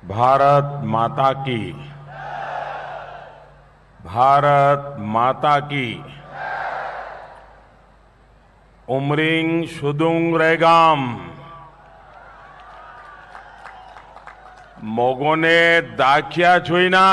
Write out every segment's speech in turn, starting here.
भारत माता की। भारत माता की। उमरिंग शुदुंग रेगाम। मोगोने दाखिया छुईना।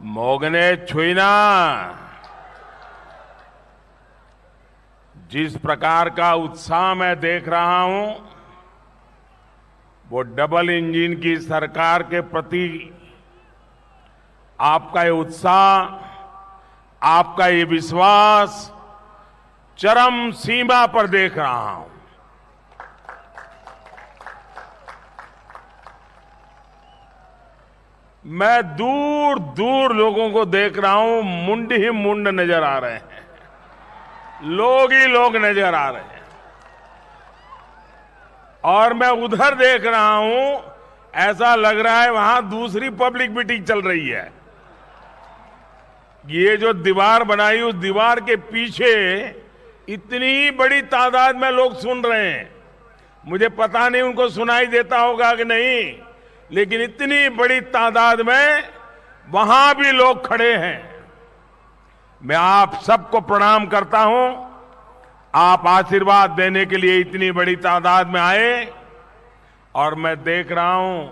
मोगने छुईना। जिस प्रकार का उत्साह मैं देख रहा हूं, वो डबल इंजन की सरकार के प्रति आपका ये उत्साह, आपका ये विश्वास चरम सीमा पर देख रहा हूं। मैं दूर दूर लोगों को देख रहा हूं, मुंड ही मुंड नजर आ रहे हैं, लोग ही लोग नजर आ रहे हैं। और मैं उधर देख रहा हूं, ऐसा लग रहा है वहां दूसरी पब्लिक मीटिंग चल रही है। ये जो दीवार बनाई, उस दीवार के पीछे इतनी बड़ी तादाद में लोग सुन रहे हैं। मुझे पता नहीं उनको सुनाई देता होगा कि नहीं, लेकिन इतनी बड़ी तादाद में वहां भी लोग खड़े हैं। मैं आप सबको प्रणाम करता हूं। आप आशीर्वाद देने के लिए इतनी बड़ी तादाद में आए, और मैं देख रहा हूं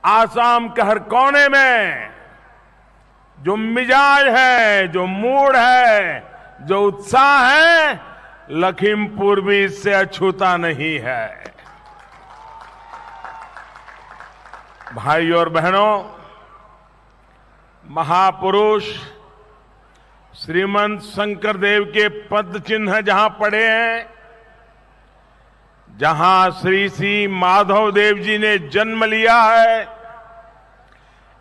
आसाम के हर कोने में जो मिजाज है, जो मूड है, जो उत्साह है, लखीमपुर भी इससे अछूता नहीं है। भाइयों और बहनों, महापुरुष श्रीमंत शंकरदेव के पद चिन्ह जहां पड़े हैं, जहां श्री श्री माधव देव जी ने जन्म लिया है,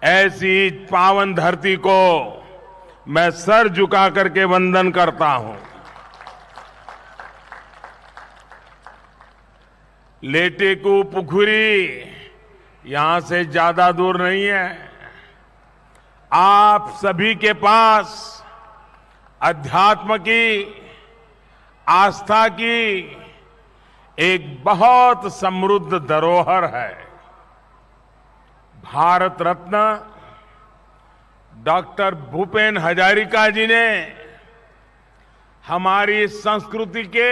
ऐसी पावन धरती को मैं सर झुका करके वंदन करता हूं। लेटेकू पुखुरी यहां से ज्यादा दूर नहीं है। आप सभी के पास अध्यात्म की, आस्था की एक बहुत समृद्ध धरोहर है। भारत रत्न डॉक्टर भूपेन हजारिका जी ने हमारी संस्कृति के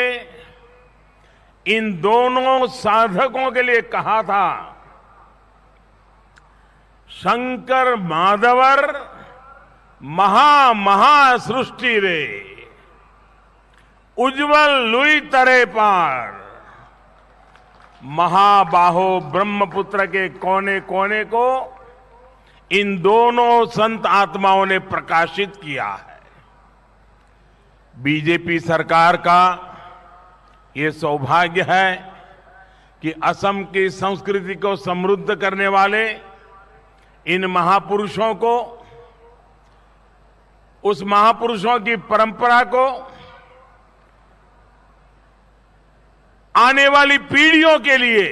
इन दोनों साधकों के लिए कहा था, शंकर माधवर महा सृष्टि रे, उज्जवल लुई तरे पार। महाबाहो ब्रह्मपुत्र के कोने कोने को इन दोनों संत आत्माओं ने प्रकाशित किया है। बीजेपी सरकार का ये सौभाग्य है कि असम की संस्कृति को समृद्ध करने वाले इन महापुरुषों को, उस महापुरुषों की परंपरा को आने वाली पीढ़ियों के लिए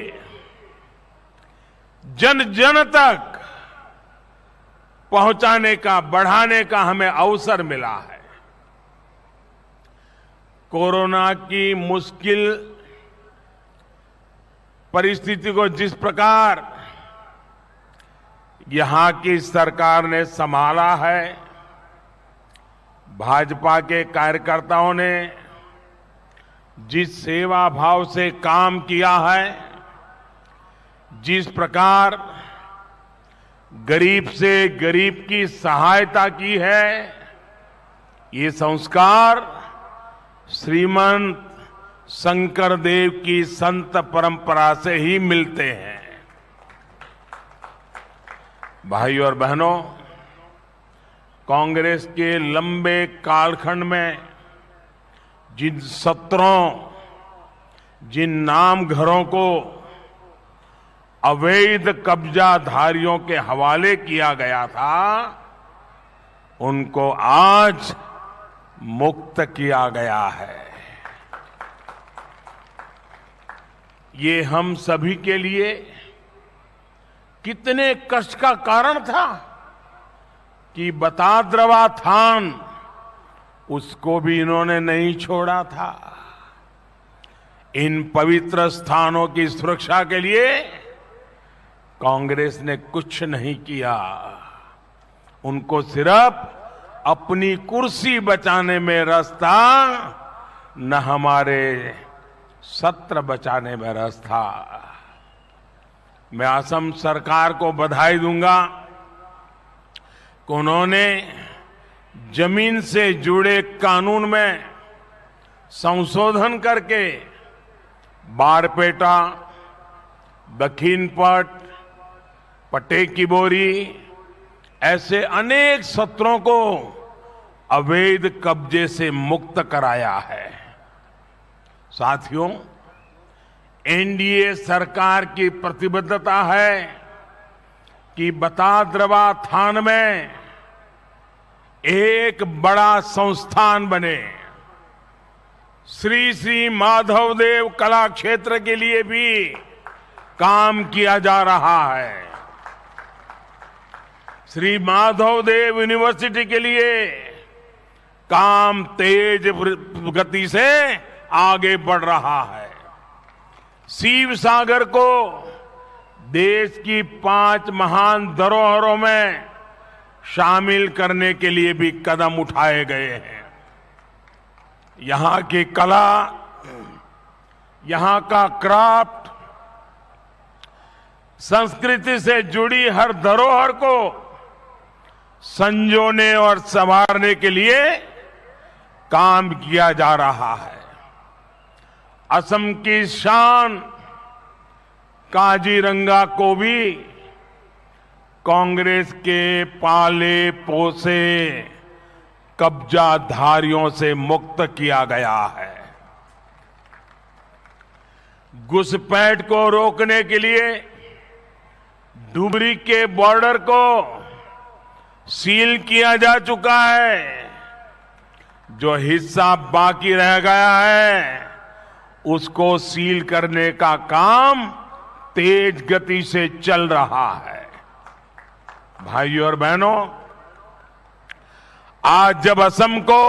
जन जन तक पहुंचाने का, बढ़ाने का हमें अवसर मिला है। कोरोना की मुश्किल परिस्थिति को जिस प्रकार यहां की सरकार ने संभाला है, भाजपा के कार्यकर्ताओं ने जिस सेवा भाव से काम किया है, जिस प्रकार गरीब से गरीब की सहायता की है, ये संस्कार श्रीमंत शंकरदेव की संत परंपरा से ही मिलते हैं। भाइयों और बहनों, कांग्रेस के लंबे कालखंड में जिन सत्रों, जिन नाम घरों को अवैध कब्जाधारियों के हवाले किया गया था, उनको आज मुक्त किया गया है। ये हम सभी के लिए कितने कष्ट का कारण था कि बताद्रवा थान, उसको भी इन्होंने नहीं छोड़ा था। इन पवित्र स्थानों की सुरक्षा के लिए कांग्रेस ने कुछ नहीं किया। उनको सिर्फ अपनी कुर्सी बचाने में रस था, न हमारे सत्र बचाने में रस था। मैं असम सरकार को बधाई दूंगा कि उन्होंने जमीन से जुड़े कानून में संशोधन करके बारपेटा, दक्षिणपट, पटेकी बोरी ऐसे अनेक सत्रों को अवैध कब्जे से मुक्त कराया है। साथियों, एनडीए सरकार की प्रतिबद्धता है कि बताद्रवा थान में एक बड़ा संस्थान बने। श्री श्री माधवदेव कला क्षेत्र के लिए भी काम किया जा रहा है। श्री माधवदेव यूनिवर्सिटी के लिए काम तेज गति से आगे बढ़ रहा है। शिव सागर को देश की 5 महान धरोहरों में शामिल करने के लिए भी कदम उठाए गए हैं। यहां की कला, यहां का क्राफ्ट, संस्कृति से जुड़ी हर धरोहर को संजोने और संवारने के लिए काम किया जा रहा है। असम की शान काजीरंगा को भी कांग्रेस के पाले पोसे कब्जाधारियों से मुक्त किया गया है। घुसपैठ को रोकने के लिए डुबरी के बॉर्डर को सील किया जा चुका है। जो हिस्सा बाकी रह गया है उसको सील करने का काम तेज गति से चल रहा है। भाइयों और बहनों, आज जब असम को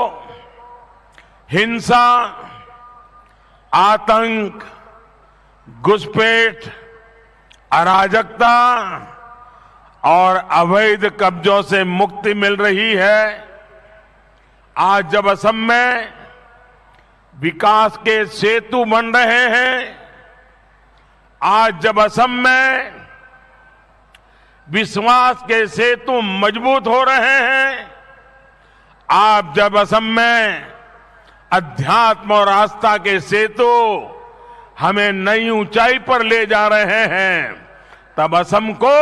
हिंसा, आतंक, घुसपैठ, अराजकता और अवैध कब्जों से मुक्ति मिल रही है, आज जब असम में विकास के सेतु बन रहे हैं, आज जब असम में विश्वास के सेतु मजबूत हो रहे हैं, आज जब असम में अध्यात्म और आस्था के सेतु हमें नई ऊंचाई पर ले जा रहे हैं, तब असम को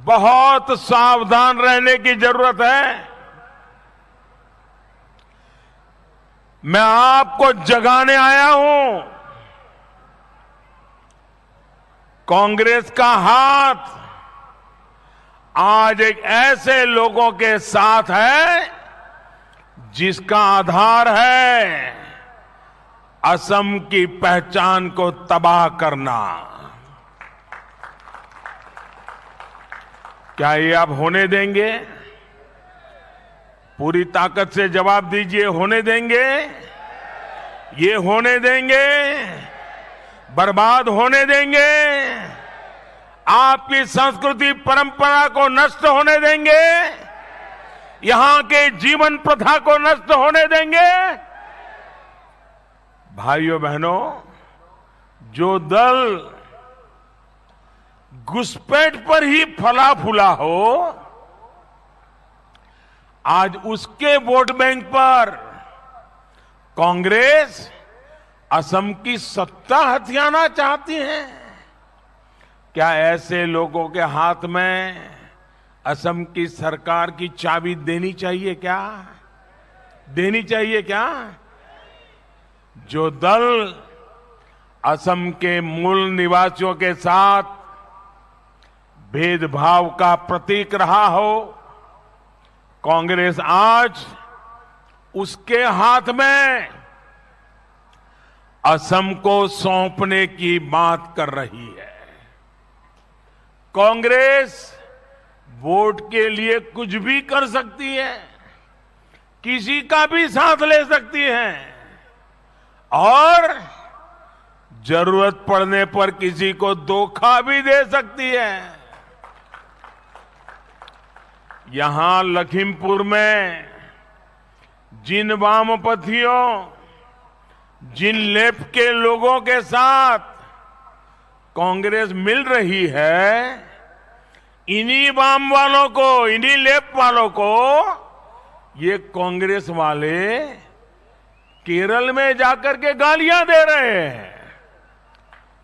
बहुत सावधान रहने की जरूरत है। मैं आपको जगाने आया हूं। कांग्रेस का हाथ आज एक ऐसे लोगों के साथ है जिसका आधार है असम की पहचान को तबाह करना। क्या ये आप होने देंगे? पूरी ताकत से जवाब दीजिए, होने देंगे? ये होने देंगे? बर्बाद होने देंगे? आपकी संस्कृति परंपरा को नष्ट होने देंगे? यहां के जीवन प्रथा को नष्ट होने देंगे? भाइयों बहनों, जो दल घुसपैठ पर ही फला फूला हो, आज उसके वोट बैंक पर कांग्रेस असम की सत्ता हथियाना चाहती है। क्या ऐसे लोगों के हाथ में असम की सरकार की चाबी देनी चाहिए क्या? देनी चाहिए क्या? जो दल असम के मूल निवासियों के साथ भेदभाव का प्रतीक रहा हो, कांग्रेस आज उसके हाथ में असम को सौंपने की बात कर रही है। कांग्रेस वोट के लिए कुछ भी कर सकती है, किसी का भी साथ ले सकती है और जरूरत पड़ने पर किसी को धोखा भी दे सकती है। यहां लखीमपुर में जिन वामपंथियों, जिन लेफ्ट के लोगों के साथ कांग्रेस मिल रही है, इन्हीं वाम वालों को, इन्हीं लेफ्ट वालों को ये कांग्रेस वाले केरल में जाकर के गालियां दे रहे हैं।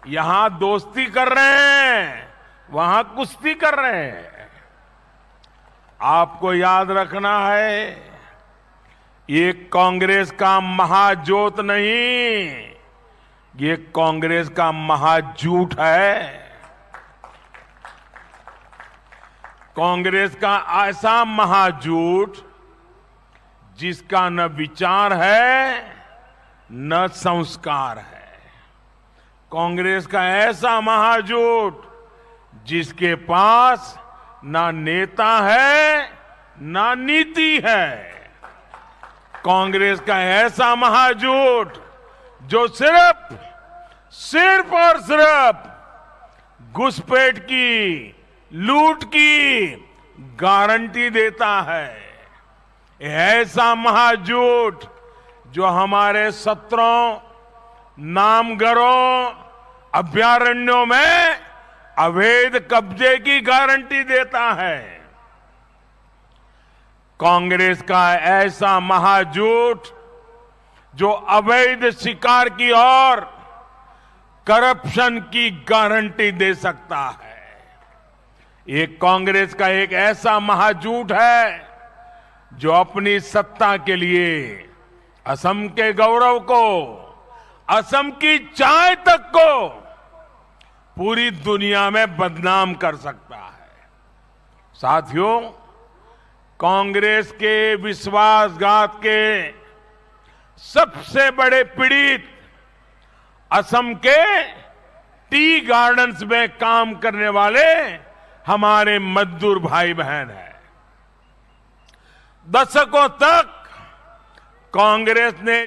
यहां दोस्ती कर रहे हैं, वहां कुश्ती कर रहे हैं। आपको याद रखना है, ये कांग्रेस का महाजोत नहीं, ये कांग्रेस का महाझूठ है। कांग्रेस का ऐसा महाझूठ जिसका न विचार है न संस्कार है। कांग्रेस का ऐसा महाझूठ जिसके पास ना नेता है ना नीति है। कांग्रेस का ऐसा महाझूठ जो सिर्फ और सिर्फ घुसपैठ की, लूट की गारंटी देता है। ऐसा महाझूठ जो हमारे 17 नामघरों, अभयारण्यों में अवैध कब्जे की गारंटी देता है। कांग्रेस का ऐसा महाझूठ जो अवैध शिकार की और करप्शन की गारंटी दे सकता है। ये कांग्रेस का एक ऐसा महाझूठ है जो अपनी सत्ता के लिए असम के गौरव को, असम की चाय तक को पूरी दुनिया में बदनाम कर सकता है। साथियों, कांग्रेस के विश्वासघात के सबसे बड़े पीड़ित असम के टी गार्डन्स में काम करने वाले हमारे मजदूर भाई बहन हैं। दशकों तक कांग्रेस ने